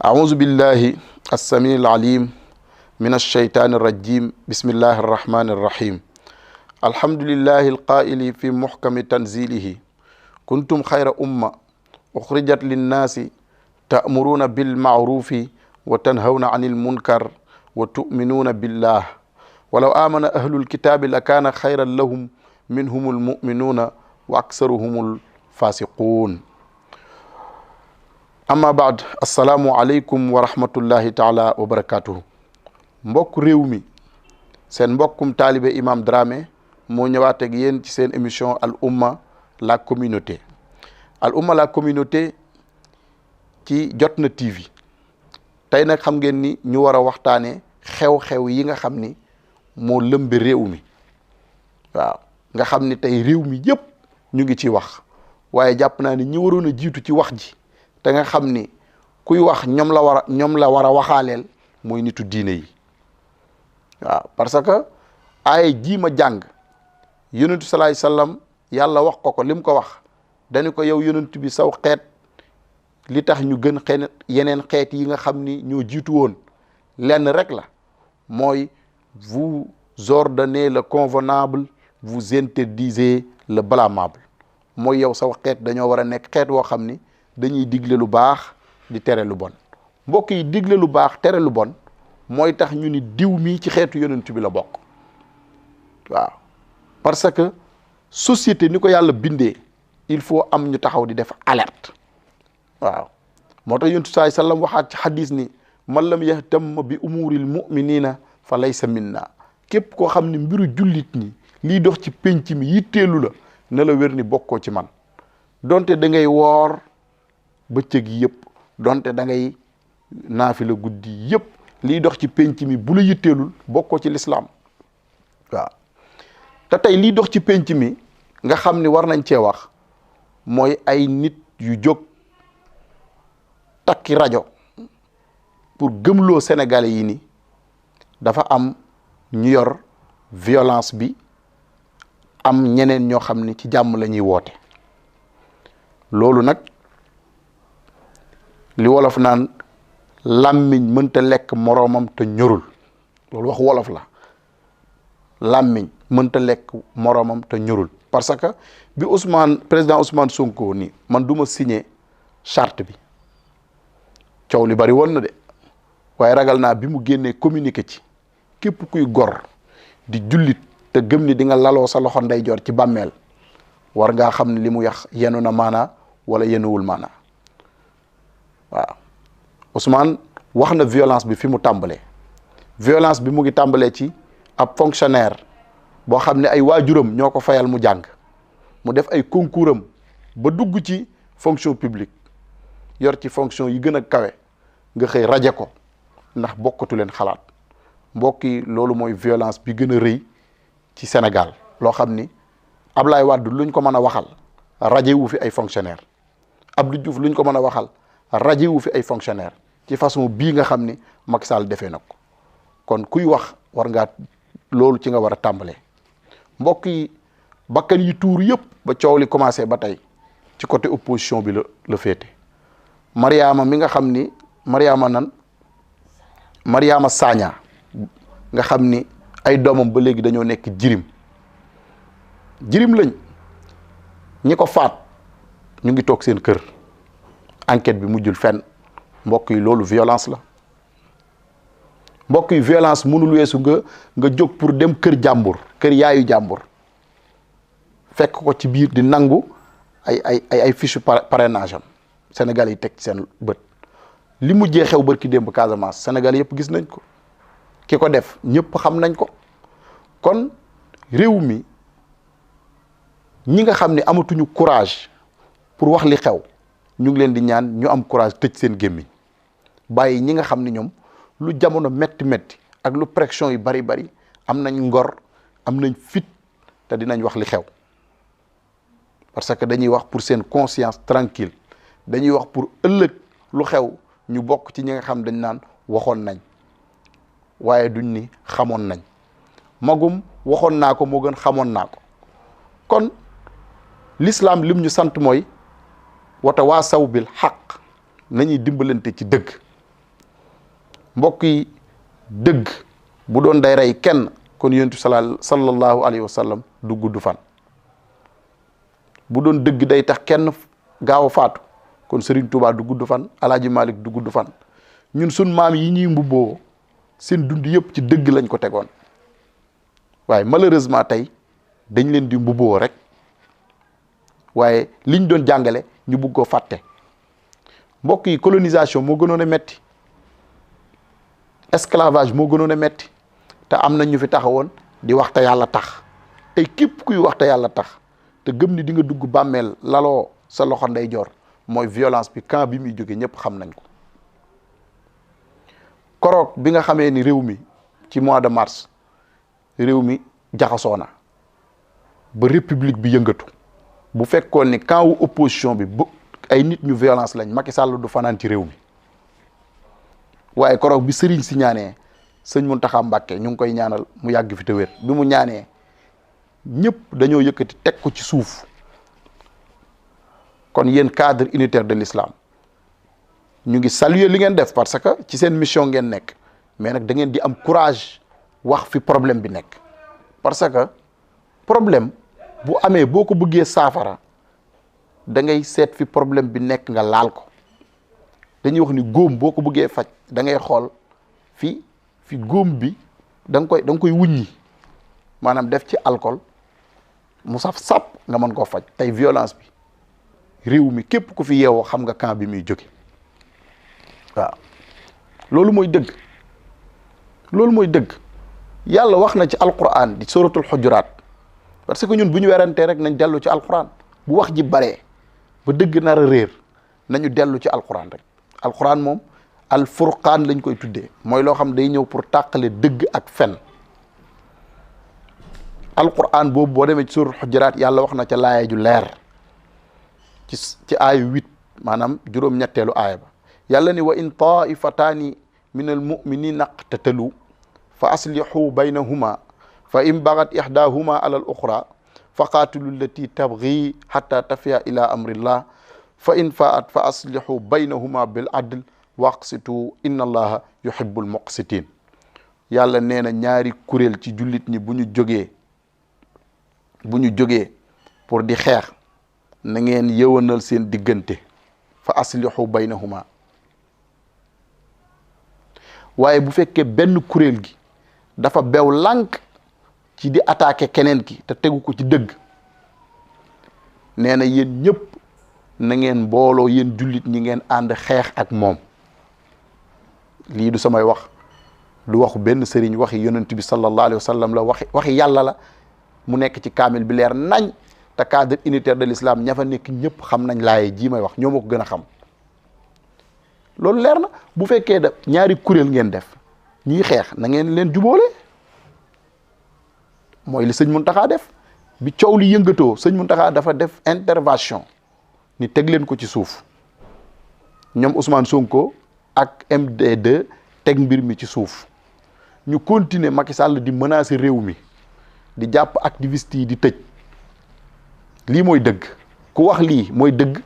أعوذ بالله السميع العليم من الشيطان الرجيم بسم الله الرحمن الرحيم الحمد لله القائل في محكم تنزيله كنتم خير أمة أخرجت للناس تأمرون بالمعروف وتنهون عن المنكر وتؤمنون بالله ولو آمن أهل الكتاب لكان خيرا لهم منهم المؤمنون وأكثرهم الفاسقون amma baad assalaamu aleykum wa rahmatullahi taala wa barakatuhu mbokk réew mi seen mbokkum taalibe Imam Dramé moo ñëwaat ak yéen ci seen émission al umma la communauté ci Jotna TV tey nag xam ngeen ni ñu war a waxtaane xew-xew yi nga xam ni moo lëmbi réew mi waaw nga xam ni tey réew mi yëpp ñu ngi ci wax waaye jàpp naa ni ñi waroon a jiitu ci wax ji te nga xam ni kuy wax ñoom la war a waxaaleel mooy nitu diine yi waaw parce que ay jii ma jàng yonentu salaay sallam yàlla wax ko lim ko wax dañu ko yow yonent bi saw xeet li tax ñu gën xeet yeneen xeet yi nga xam ni ñoo jiitu woon lenn rek la mooy vous ordonnez le convenable vous interdisez le blâmable mooy yow saw xeet dañoo war a nekk xeet woo xam ni dañuy digle lu baax di tere lu bon mbokk yi digle lu baax tere lu bon mooy tax ñu ni diw mii ci xeetu yonent bi la bokk waaw parce que société ni ko yàlla bindee il faut am ñu taxaw di def alerte waaw moo tax yonent saai sallam waxaat ci xadis ni man lam yahtam bi umuril muminina fa laysa minna képp koo xam ne mbiru jullit ñi liy dox ci penc mi yitteelu la na la wér ni bokkoo ci man donte da ngay woor bëccëg yëpp donte da ngay naafila guddi yëpp liy dox ci penc mi bu la yitteelul bokkoo ci lislaam waaw te tey liy dox ci penc mi nga xam ni war nañ cee wax mooy ay nit yu jóg takki rajo pour gëmloo Sénégalais yi ni dafa am ñu yor violence bi am ñeneen ñoo xam ni ci jàmm la ñuy woote loolu nag li wolof naan làmmiñ mënta lekk moroomam te ñorul loolu wax wolof la làmmiñ mënta lekk moroomam te ñorul parce que bi président Ousmane Sonko ni man du ma signé charte bi coow li bari woon na de waaye ragal naa bi mu génnee communiqué ci képp kuy gor di jullit te gëm ni di nga laloo sa loxo ndeyjoor ci bàmmeel war ngaa xam ne li mu yax yenu na maanaa wala yenuwul maanaa waaw Ousmane wax na violence bi fi mu tàmbalee violence bi mu ngi tàmbalee ci ab fonctionnaire boo xam ne ay waajuram ñoo ko fayal mu jàng mu def ay concours am ba dugg ci fonction publique yor ci fonction yi gën a kawe nga xëy raje ko ndax bokkatu leen xalaat mbokk yi loolu mooy violence bi gën a rëy ci Sénégal loo xam ni Ablaye Wade luñ ko mën a waxal raje wu fi ay fonctionnaire Abdou Diouf luñ ko mën a waxal raje wu fi ay fonctionnaire ci façon bii nga xam ni Macky Sall defee na ko kon kuy wax war ngaa loolu ci nga war a tàmbalee mbokk yi bakkan yi tuur yëpp ba coow li commencé ba tey ci côté opposition bi la féete Mariama mi nga xam ni Mariama Sagna nga xam ni ay doomam ba léegi dañoo nekk jirim lañ ñi ko faat ñu ngi toog seen kër enquête bi mujjul fenn mbokk yi loolu violence la mbokk yi violence mënul weesu nga jóg pour dem kër jàmbur kër yaayu jàmbur fekk ko ci biir di nangu ay fiche parrainage am Sénégal yi teg ci seen bët li mujjee xew barki démb Casamance Sénégal yëpp gis nañ ko ki ko def ñëpp xam nañ ko kon réew mi ñi nga xam ne amatuñu courage pour wax li xew ñu ngi leen di ñaan ñu am courage tëj seen gémmiñ bàyyi ñi nga xam ne ñoom lu jamono metti ak lu pression yi bari am nañ ngor am nañ fit te dinañ wax li xew parce que dañuy wax pour seen conscience tranquille dañuy wax pour ëllëg lu xew ñu bokk ci ñi nga xam dañ naan waxoon nañ waaye duñ ni xamoon nañ magum waxoon naa ko moo gën xamoon naa ko kon l'islam lim ñu sant mooy watawaasaw bil xaq nañuy dimbalante ci dëgg mbokk yi dëgg bu doon day rey kenn kon yonent bi sallallahu alayhi wa sallam du gudd fan. bu doon dëgg day tax kenn gaaw a faatu kon Serigne Touba du gudd fan, Alaaji Malik du gudd fan. ñun sun maam yi ñuy mbubboo seen dund yëpp ci dëgg lañ ko tegoon waaye malheureusement tey dañ leen di mbubboo rek waaye liñ doon jàngale ñu bugg ko fàtte. mbokk yi colonisation moo gënoon a metti, esclavage moo gënoon a metti, te am na ñu fi taxawoon di wax te yàlla tax. tey képp kuy wax te yàlla tax te gëm ni di nga dugg bàmmeel laloo sa loxo ndeyjoor mooy violence bi camp bi muy jóge ñëpp xam nañ ko. koroog bi nga xamee ni réew mi ci mois de mars réew mi jaxasoo na ba république bi yëngatu, bu fekkoon ni camp wu opposition bi bu ay nit ñu violence lañ, Macky Sall du fanaan ci réew mi. waaye koroog bi sëriñ si ñaanee, sëñ Mountakha Mbacké ñu ngi koy ñaanal mu yàgg fi te wér, bi mu ñaanee ñëpp dañoo yëkkati teg ko ci suuf. kon yéen cadre unitaire de l'islam ñu ngi saluer li ngeen def parce que ci seen mission ngeen nekk, mais nag da ngeen di am courage wax fi problème bi nekk. parce que problème bu amee boo ko bëggee saafara da ngay seet fi problème bi nekk nga laal ko. dañuy wax ni góom boo ko bëggee faj da ngay xool fi góom bi da nga koy wuññi, maanaam def ci alcool mu saf sap nga mën koo faj. tey violence bi réew mi képp ku fi yeewoo xam nga camp bi muy jóge. waaw loolu mooy dëgg, loolu mooy dëgg. yàlla wax na ci alquran di suratul xujuraat, parce que ñun bu ñu werantee rek nañ dellu ci alquran. bu wax ji baree ba dëgg nar a réer nañu dellu ci alquran rek. alquran moom al furqaan lañ koy tuddee, mooy loo xam day ñëw pour tàqale dëgg ak fen. alquran boobu boo demee ci suratul xujuraat yàlla wax na ca laaya ju leer ci aaya 8 maanaam juróom-ñetteelu aaya ba. yàlla ni wa in taifataani min al muminina iqtatalu fa aslihu baynahuma fa in bagat ihdahuma ala al uxra fa qaatilu allati tabgi xata tafiya ila amrillah fa in faat fa aslihu baynahuma bil adl waqsitu inna allaha yuhibbul muqsitin. yàlla nee na ñaari kuréel ci jullit ñi bu ñu jógee pour di xeex na ngeen yëwanal seen diggante fa aslihu baynahuma. waaye bu fekkee benn kuréel gi dafa bew lànk ci di attaquer keneen ki te tegu ko ci dëgg, nee na yéen ñëpp na ngeen mbooloo yéen jullit ñi ngeen ànd xeex ak moom. lii du samay wax, du waxu benn sëriñ, waxi yonent bi sallallahu alayhi wa sallam la, waxi yàlla la mu nekk ci kaamil bi leer nañ. te cadre unitaire de l'islam ña fa nekk ñëpp xam nañ laaye jii may wax, ñoo ma ko gën a xam. loolu leer na. bu fekkee da ñaari kuréel ngeen def ñiy xeex na ngeen leen jubóole, mooy li sëñ Mountakha def. bi coow li yëngatoo sëñ Mountakha dafa def intervention ni teg leen ko ci suuf. ñoom Ousmane Sonko ak MD2 teg mbir mi ci suuf. ñu continuer Macky Sall di menacer réew mi, di jàpp activiste yi di tëj. lii mooy dëgg. ku wax lii mooy dëgg,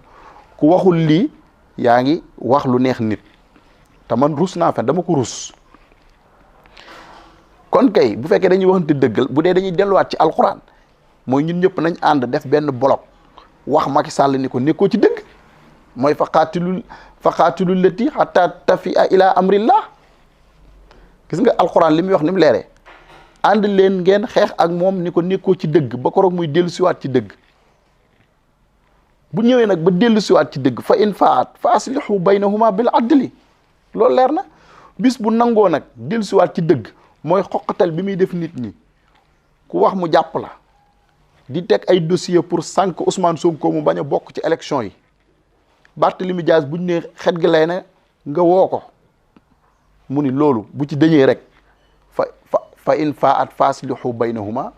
ku waxul lii yaa ngi wax lu neex nit. te man rus naa fen, dama ko rus. kon kay bu fekkee dañuy waxante dëggal, bu dee dañuy delluwaat ci alquran, mooy ñun ñëpp nañ ànd def benn bloc wax Macky Sall ni ko nekkoo ci dëgg. mooy fa qaatilu lati hatta tafia ila amrillah. gis nga alquran li muy wax ni mu leeree, ànd leen ngeen xeex ak moom ni ko nekkoo ci dëgg ba koroog muy dellu siwaat ci dëgg. bu ñëwee nag ba dellu siwaat ci dëgg fa in faat fa aslihu baynahuma bil adli. loolu leer na. bis bu nangoo nag dellu siwaat ci dëgg, mooy xoqatal bi muy def nit ñi, ku wax mu jàpp la, di teg ay dossier pour sànq Ousmane Sonko mu bañ a bokk ci élection yi. Barthélémy Dias buñ ne xet gi lay na nga woo ko mu ni loolu bu ci dëñee rek fa in faat fa aslihu baynahuma.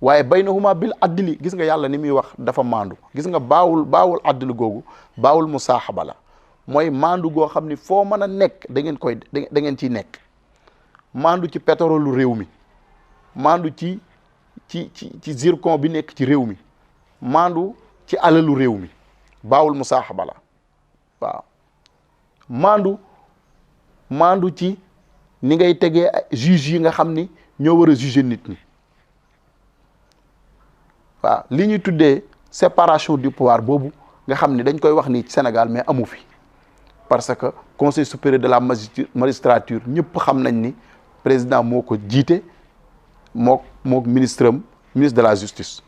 waaye baynahuma bil adli, gis nga yàlla ni muy wax dafa maandu. gis nga baawul adli googu baawul musaaxaba la, mooy maandu goo xam ni foo mën a nekk da ngeen ciy nekk. maandu ci pétrole réew mi, maandu ci zircon bi nekk ci réew mi, maandu ci alalu réew mi, baawul musaaxaba la. waaw maandu ci ni ngay tegee juge yi nga xam ni ñoo war a juger nit ñi waaw li ñuy tuddee séparation du pouvoir boobu nga xam ni dañ koy wax ni Sénégal mais amu fi parce que conseil supérieur de la magistrature ñëpp xam nañ ni président moo ko jiite mook ministre de la justice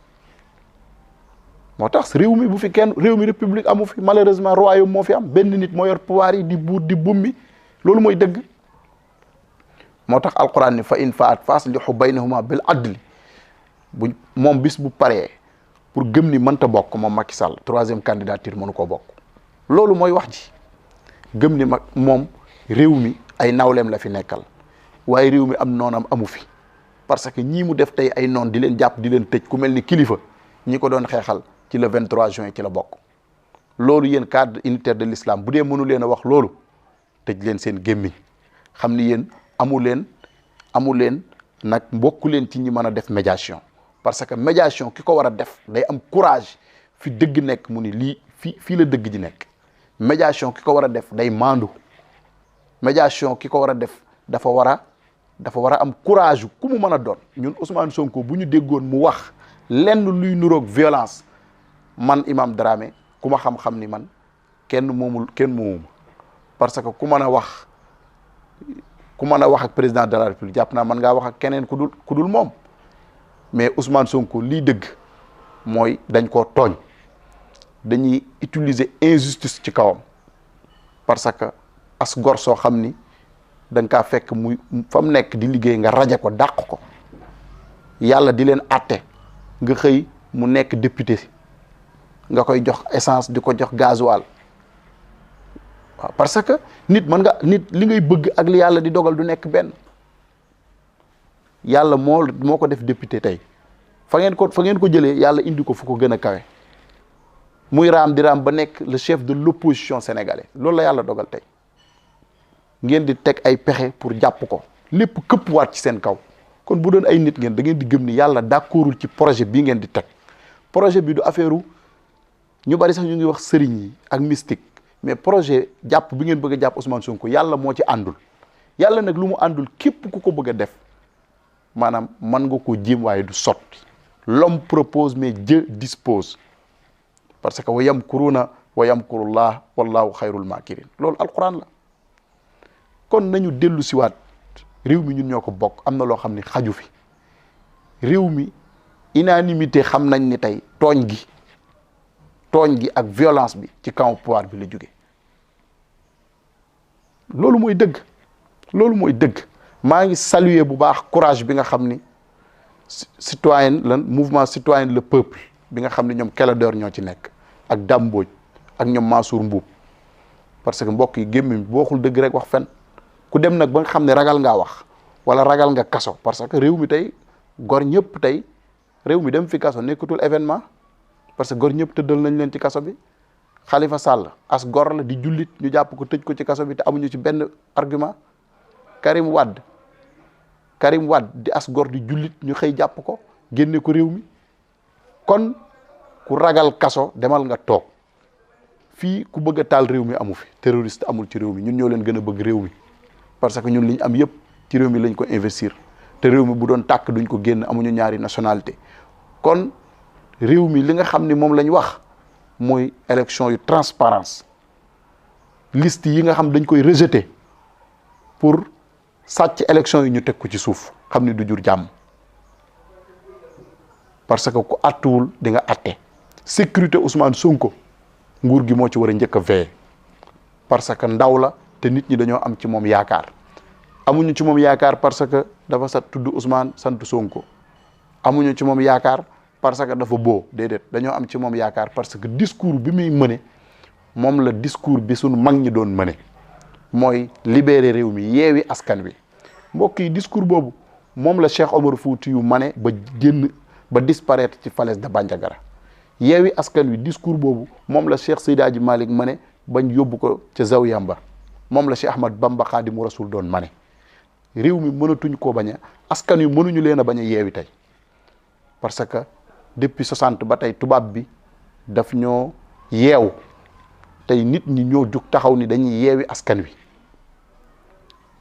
moo tax réew mi bu fi kenn réew mi république amu fi malheureusement royaume moo fi am benn nit moo yor pouvoir yi di buur di bummi loolu mooy dëgg moo tax alquran ni fa in faat fa aslihu baynahuma bil adli bu moom bis bu paree pour gëm ni mënta bokk moom Macky Sall troisième candidature mënu ko bokk loolu mooy wax ji gëm ni moom réew mi ay nawleem la fi nekkal waaye réew mi am noonam amu fi parce que ñii mu def tey ay noon di leen jàpp di leen tëj ku mel ni kilifa ñi ko doon xeexal ci le 23 juin ci la bokk loolu yéen cadre unitaire de l'islam bu dee mënu leen a wax loolu tëj leen seen gémmiñ xam ni yéen amu leen nag mbokku leen ci ñi mën a def médiation parce que médiation ki ko war a def day am courage fi dëgg nekk mu ni lii fii la dëgg ji nekk médiation ki ko war a def day maandu médiation ki ko war a def dafa war a am courage ku mu mën a doon ñun Ousmane Sonko bu ñu déggoon mu wax lenn luy nuroog violence man Imam Dramé ku ma xam-xam ni man kenn moomuma parce que ku mën a wax ak président de la République jàpp naa man ngaa wax ak keneen ku dul moom mais Ousmane Sonko lii dëgg mooy dañ koo tooñ dañuy utiliser injustice ci kawam parce que as gor soo xam ni da nga kaa fekk muy fa mu nekk di liggéey nga raje ko dàq ko yàlla di leen àtte nga xëy mu nekk député nga koy jox essence di ko jox gasoil waaw parce que nit li ngay bëgg ak li yàlla di dogal du nekk benn yàlla moo ko def député tey fa ngeen ko jëlee yàlla indi ko fu ko gën a kawe muy raam di raam ba nekk le chef de l'opposition sénégalais loolu la yàlla dogal tey ngeen di teg ay pexe pour jàpp ko lépp këpp waat ci seen kaw kon bu doon ay nit ngeen da ngeen di gëm ni yàlla d'accordul ci projet bii ngeen di teg projet bi du affaire ñu bari sax ñu ngi wax sëriñ yi ak mystique mais projet jàpp bi ngeen bëgg a jàpp Ousmane Sonko yàlla moo ci àndul yàlla nag lu mu àndul képp ku ko bëgg a def maanaam mën nga koo jéem waaye du sotti l'homme propose mais Dieu dispose parce que wa yamkuruna wa yamkurullah wallahu xayrul makirin loolu alquran la kon nañu dellu siwaat réew mi ñun ñoo ko bokk am na loo xam ne xaju fi réew mi unanimité xam nañ ni tey tooñ gi ak violence bi ci camp pouvoir bi la jóge loolu mooy dëgg maa ngi saluer bu baax courage bi nga xam ni mouvement citoyen le peuple bi nga xam ne ñoom Clédor ñoo ci nekk ak Dame Mbodj ak ñoom Mansour Mbuub parce que mbokk yi gémmiñ boo waxul dëgg rek wax fen ku dem nag ba nga xam ne ragal ngaa wax wala ragal nga kaso parce que réew mi tey gor ñëpp tey réew mi dem fi kaso nekkatul événement parce que gor ñëpp tëddal nañ leen ci kaso bi Khalifa Sall as gor la di jullit ñu jàpp ko tëj ko ci kaso bi te amuñu ci benn argument Karim Wade di as gor di jullit ñu xëy jàpp ko génne ko réew mi kon ku ragal kaso demal nga toog fii ku bëgg a taal réew mi amu fi terroriste amul ci réew mi ñun ñoo leen gën a bëgg réew mi parce que ñun li ñu am yëpp ci réew mi lañ ko investir te réew mi bu doon tàkk duñ ko génn amuñu ñaari nationalité kon réew mi li nga xam ni moom lañ wax mooy élection yu transparence liste yi nga xam dañ koy rejeter pour sàcc élection yi ñu teg ko ci suuf xam ni du jur jàmm parce que ku àttuwul di nga àtte sécurité Ousmane Sonko nguur gi moo ci war a njëkk a veiller parce que ndaw la te nit ñi dañoo am ci moom yaakaar amuñu ci moom yaakaar parce que dafa tudd Ousmane sant Sonko amuñu ci moom yaakaar parce que dafa boo déedéet dañoo am ci moom yaakaar parce que discours bi muy mëne moom la discours bi suñu mag ñi doon mëne mooy libérer réew mi yeewi askan wi mbokk yi discours boobu moom la Cheikh Omar Foutiyou mane ba disparaître ci falaise de Bandiagara yeewi askan wi discours boobu moom la Cheikh Seydi Hadji Malick mane bañ yóbbu ko ca Zawiyamba moom la Cheikh Ahmad Bamba Khadimu Rasul doon mane réew mi mënatuñ koo bañ a askan wi mënuñu leen a bañ a yeewi tey parce que depuis 60 ba tey tubaab bi daf ñoo yeew tey nit ñi ñoo jug taxaw ni dañuy yeewi askan wi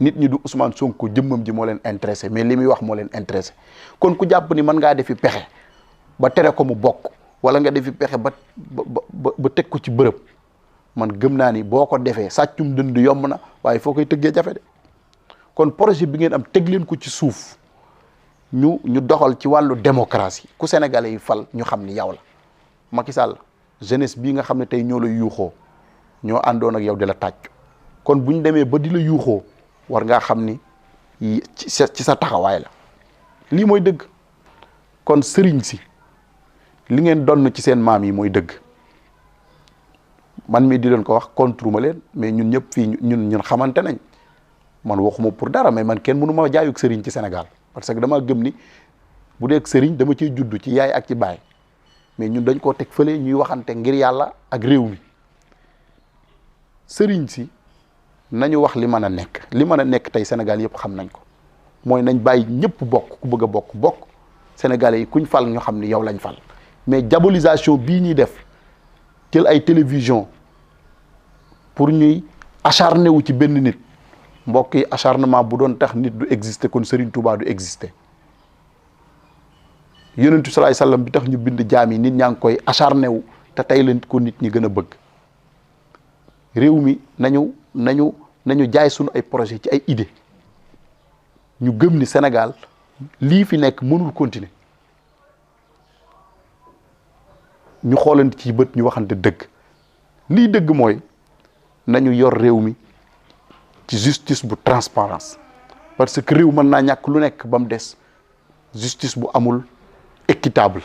nit ñi du Ousmane Sonko jëmmam ji moo leen intéressé mais li muy wax moo leen intéressé kon ku jàpp ni mën ngaa defi pexe ba tere ko mu bokk wala nga defi pexe ba teg ko ci bërëb man gëm naa ni boo ko defee sàccum dënd yomb na waaye foo koy tëggee jafe de kon projet bi ngeen am teg leen ko ci suuf ñu doxal ci wàllu démocratie ku sénégalais yi fal ñu xam ni yow la Macky Sall jeunesse bii nga xam ne tey ñoo la yuuxoo ñoo àndoon ak yow di la tàcc kon bu ñu demee ba di la yuuxoo war ngaa xam ni ci sa taxawaay la lii mooy dëgg kon sëriñ si li ngeen donn ci seen maam yi mooy dëgg man mii di leen ko wax contre ma leen mais ñun ñëpp fii ñun xamante nañ man waxuma pour dara mais man kenn mënu ma jaayuk sëriñ ci Sénégal parce que dama gëm ni bu dee sëriñ dama ciy juddu ci yaay ak ci baay mais ñun dañ koo teg fële ñuy waxante ngir yàlla ak réew mi sëriñ si nañu wax li mën a nekk tey Sénégal yëpp xam nañ ko mooy nañ bàyyi ñëpp bokk ku bëgg a bokk Sénégalais yi kuñ fal ñu xam ni yow lañ fal mais diabolisation bii ñuy def jël ay télévision pour ñuy acharné wu ci benn nit mbokk yi acharnement bu doon tax nit du exister kon Serigne Touba du exister yonentu salaay sallam bi tax ñu bind jaam yi nit ñaa ngi koy acharné wu te tey leen ko nit ñi gën a bëgg réew mi nañu jaay suñu ay projet ci ay idée ñu gëm ni Sénégal lii fi nekk mënul continuer ñu xoolante ci bët ñu waxante dëgg lii dëgg mooy nañu yor réew mi ci justice bu transparence parce que réew mën naa ñàkk lu nekk ba mu des justice bu amul équitable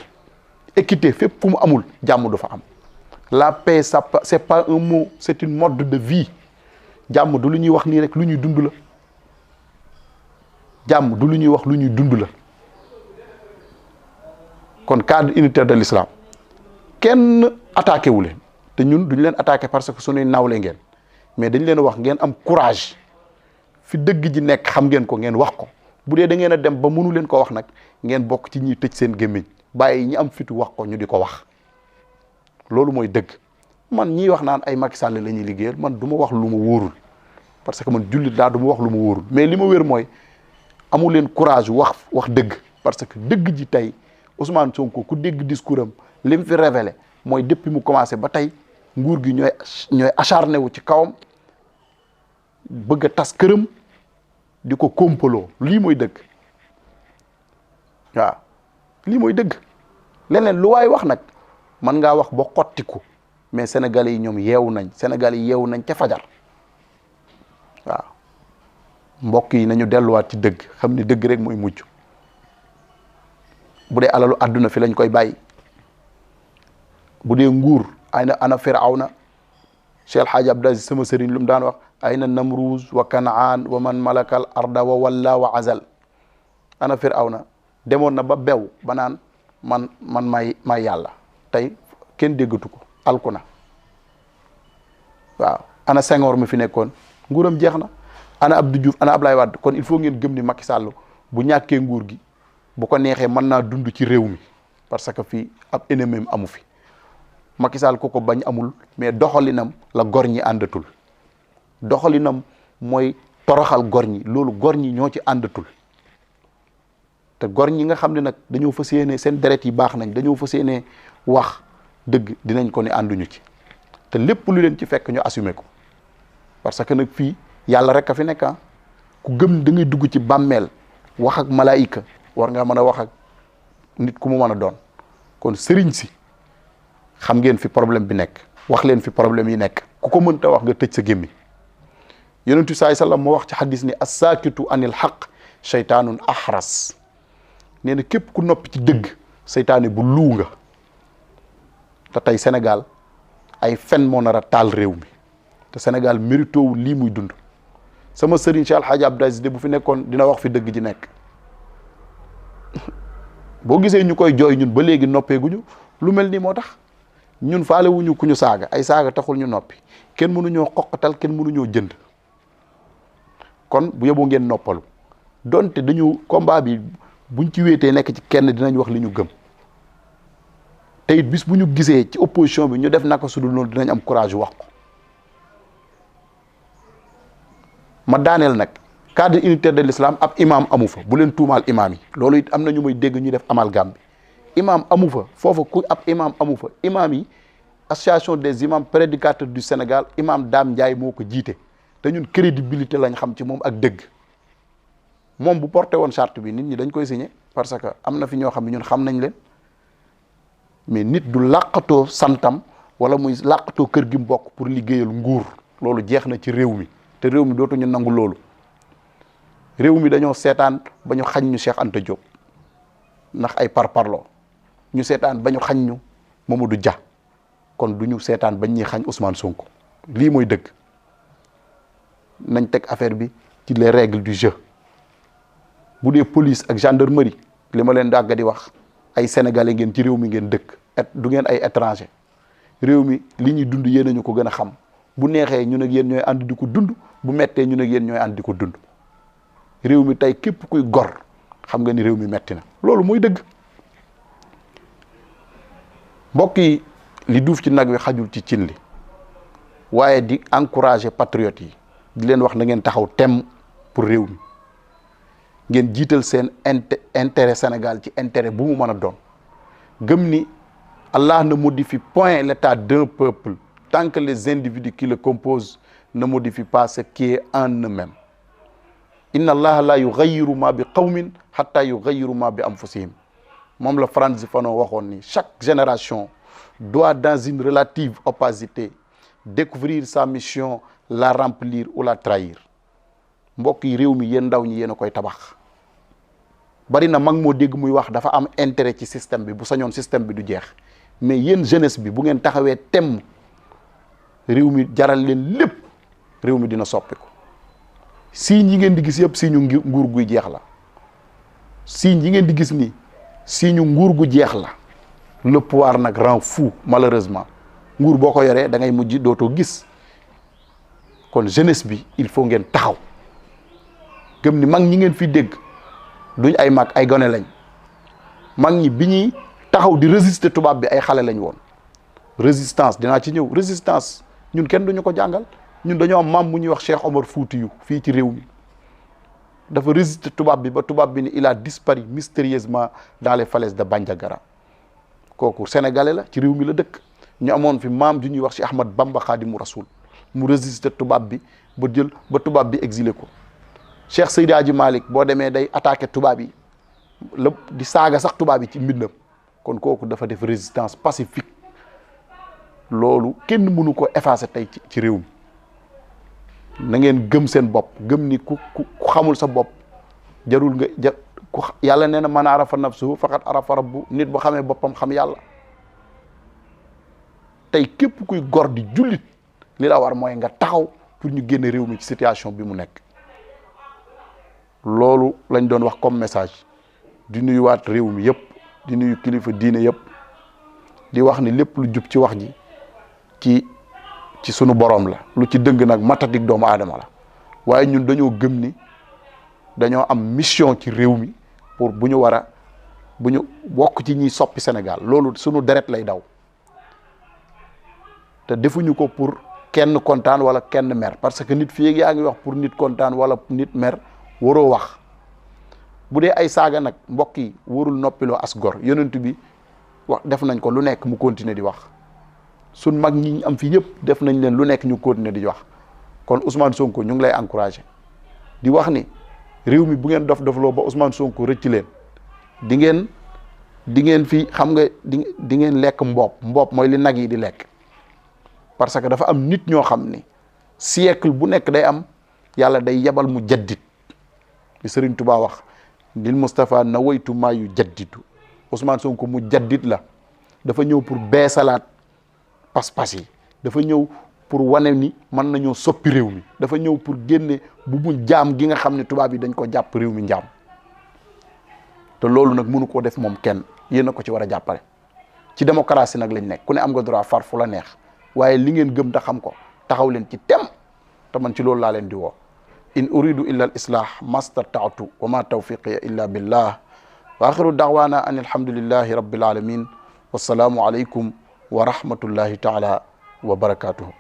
équité fépp fu mu amul jàmm du fa am la paix ça c'est pas un mot c'est une mode de vie jàmm du lu ñuy wax nii rek lu ñuy dund la jàmm du lu ñuy wax lu ñuy dund la kon cadre unitaire de l'islam kenn attaqué wu leen te ñun duñ leen attaqué parce que suñuy nawle ngeen mais dañ leen wax ngeen am courage fi dëgg ji nekk xam ngeen ko ngeen wax ko bu dee da ngeen a dem ba mënu leen ko wax nag ngeen bokk ci ñiy tëj seen gémmiñ bàyyi ñi am fitu wax ko ñu di ko wax loolu mooy dëgg man ñiy wax naan ay Macky Sall la ñuy liggéeyal man du ma wax lu ma wóorul parce que man jullit daa du ma wax lu ma wóorul mais li ma wér mooy amu leen courage wax dëgg parce que dëgg ji tey Ousmane Sonko ku dégg discours am li mu fi révélé mooy depuis mu commencé ba tey nguur gi ñooy acharné wu ci kawam bëgg a tas këram di ko kompaloo lii mooy dëgg waaw lii mooy dëgg leneen lu waay wax nag mën ngaa wax ba xottiku mais sénégalais yi ñoom yeewu nañ sénégalais yi yeewu nañ ca fajar waaw mbokk yi nañu delluwaat ci dëgg xam ni dëgg rek mooy mujj bu dee alalu àdduna fi lañ koy bàyyi bu dee nguur ana firawna Cheikh Hadji Abdou Aziz sama sëriñ lu mu daan wax ayna namruz wa kanaan wa man malakal arda wa walla wa azal ana firawna demoon na ba bew ba naan man may yàlla tey kenn déggatu ko alku na waaw ana Senghor mi fi nekkoon nguuram jeex na ana Abdou Diouf ana Ablaye Wade kon il faut ngeen gëm ni Macky Sall bu ñàkkee nguur gi bu ko neexee mën naa dund ci réew mi parce que fii ab ennemi amu fi Macky Sall ku ko bañ amul mais doxalinam la gor ñi àndatul doxalinam mooy toroxal gor ñi loolu gor ñi ñoo ci àndatul te gor ñi nga xam ne nag dañoo fas yéene seen deret yi baax nañ dañoo fas yéene wax dëgg dinañ ko ne ànduñu ci te lépp lu leen ci fekk ñu assumer ko parce que nag fii yàlla rek a fi nekk ku gëm da ngay dugg ci bàmmeel wax ak malaayika war nga mën a wax ak nit ku mu mën a doon kon sëriñ si xam ngeen fi problème bi nekk wax leen fi problème yi nekk ku ko mënta wax nga tëj sa gémmi yonentu saai sallam moo wax ci xadis ni assaakitu anil xaq seytaanun ahras nee na képp ku noppi ci dëgg seytaane bu luu nga te tey Sénégal ay fen moo nar a taal réew mi te Sénégal méritoowul lii muy dund sama sëriñ Cheikh Alhaji Abdou Aziz de bu fi nekkoon dina wax fi dëgg ji nekk boo gisee ñu koy jooy ñun ba léegi noppeeguñu lu mel nii moo tax ñun faale wuñu ku ñu saaga ay saaga taxul ñu noppi kenn mënuñoo xoqatal kenn mënuñoo jënd kon bu yeboo ngeen noppalu donte dañu combat bi buñ ci wéetee nekk ci kenn dinañ wax li ñu gëm te it bis bu ñu gisee ci opposition bi ñu def naka su dul noonu dinañ am courage wax ko ma daaneel nag cadre unitaire de l'islam ab imam amu fa bu leen tuumaal imam yi loolu it am na ñu may dégg ñu def amalgame bi imam amu fa foofa ku ab imam amu fa imam yi association des imams prédicateurs du Sénégal imam Dame Ndiaye moo ko jiite te ñun crédibilité lañ xam ci moom ak dëgg moom bu porté woon charte bi nit ñi dañ koy signé parce que am na fi ñoo xam ne ñun xam nañ leen mais nit du làqatoo santam wala muy làqatoo kër gi mu bokk pour liggéeyal nguur loolu jeex na ci réew mi te réew mi dootuñu nangu loolu réew mi dañoo seetaan ba ñu xañ ñu Cheikh Anta Diop ndax ay parparloo ñu seetaan ba ñu xañ ñu Mamadou Dia kon du ñu seetaan bañ ñuy xañ Ousmane Sonko lii mooy dëgg nañ teg affaire bi ci les règles du jeu bu dee police ak gendarmerie li ma leen dàgg di wax ay sénégalais ngeen ci réew mi ngeen dëkk du ngeen ay étranger réew mi li ñuy dund yéen a ñu ko gën a xam bu neexee ñun ak yéen ñooy ànd di ko dund bu mettee ñun ak yéen ñooy ànd di ko dund réew mi tey képp kuy gor xam nga ni réew mi metti na loolu mooy dëgg mbokk yi li duuf ci nag wi xajul ci cin li waaye di encourager patriotes yi di leen wax na ngeen taxaw tem pour réew mi ngeen jiital seen intérêt Sénégal ci intérêt bu mu mën a doon gëm ni Allah ne modifie point l'état d'un peuple tant que les individus qui le composent ne modifient pas ce qui est en eux-mêmes. Inna Allah la yughayyiru ma bi qawmin hatta yughayyiru ma bi anfusihim. Moom la Frantz Fanon waxoon ni chaque génération doit dans une relative opacité découvrir sa mission, la remplir ou la trahir. Mbokk yi réew mi yéen ndaw ñi yéen a koy tabax bari na mag moo dégg muy wax dafa am intérêt ci système bi bu sañoon système bi du jeex mais yéen jeunesse bi bu ngeen taxawee temm réew mi jaral leen lépp réew mi dina soppiku signes yi ngeen di gis yëpp signe nguur guy jeex la signes yi ngeen di gis ni signe nguur gu jeex la le pouvoir nag rend fou malheureusement nguur boo ko yoree da ngay mujj dootoo gis kon jeunesse bi il faut ngeen taxaw gëm ni mag ñi ngeen fi dégg duñ ay mag ay gone lañ mag ñi bi ñuy taxaw di résister tubaab bi ay xale lañ woon résistance dinaa ci ñëw résistance ñun kenn duñu ko jàngal ñun dañoo am maam mu ñuy wax Cheikh Omar Foutiyou fii ci réew mi dafa résister tubaab bi ba tubaab bi ni il a disparu mystérieusement dans les falaises de Bandiagara kooku sénégalais la ci réew mi la dëkk ñu amoon fi maam ju ñuy wax Cheikh Ahmad Bamba Khadimu Rasoul mu résister tubaab bi ba tubaab bi exilé ko Cheikh Seydi Hadji Malick boo demee day attaqué tubaab yi la di saaga sax tubaab yi ci mbindam kon kooku dafa def résistance pacifique loolu kenn mënu ko effacer tey ci réew mi na ngeen gëm seen bopp gëm ni ku xamul sa bopp jarul nga yàlla nee na man arafa nafsuhu faqad arafa rabbu nit bu xamee boppam xam yàlla tey képp kuy gor di jullit li la war mooy nga taxaw pour ñu génne réew mi ci situation bi mu nekk loolu lañ doon wax comme message di nuyuwaat réew mi yëpp di nuyu kilifa diine yëpp di wax ni lépp lu jub ci wax ji ci sunu borom la lu ci dëng nag matadik doomu aadama la waaye ñun dañoo gëm ni dañoo am mission ci réew mi pour bu ñu bokk ci ñiy soppi Sénégal loolu sunu deret lay daw te defuñu ko pour kenn kontaan wala kenn mer parce que nit fii yaa ngi wax pour nit kontaan wala nit mer waroo wax bu dee ay saaga nag mbokk yi warul noppiloo as gor yonent bi wax def nañ ko lu nekk mu continuer di wax sun mag ñi am fi yëpp def nañ leen lu nekk ñu continuer di wax kon Ousmane Sonko ñu ngi lay encourager di wax ni réew mi bu ngeen dofloo ba Ousmane Sonko rëcc leen di ngeen fi xam nga di ngeen lekk mboop mooy li nag yi di lekk parce que dafa am nit ñoo xam ni siècle bu nekk day am yàlla day yebal mu jaddit li Serigne Touba wax lil Moustapha na waytu maa yu jadditu Ousmane Sonko mu jaddit la dafa ñëw pour beesalaat pas-pas yi dafa ñëw pour wane ni mën nañoo soppi réew mi dafa ñëw pour génne bu mu jaam gi nga xam ne tubaab yi dañ ko jàpp réew mi njaam te loolu nag mënu koo def moom kenn yéen a ko ci war a jàppale ci démocratie nag lañ nekk ku ne am nga droit far fu la neex waaye li ngeen gëm te xam ko taxaw leen ci tem te man ci loolu laa leen di woo in uridu illa al islah mastata'tu wa ma tawfiqiya illa billah wa axiru da'wana an alhamdulillahi rabbil alamin wassalaamu alaykum wa rahmatullahi taala wa barakatuhu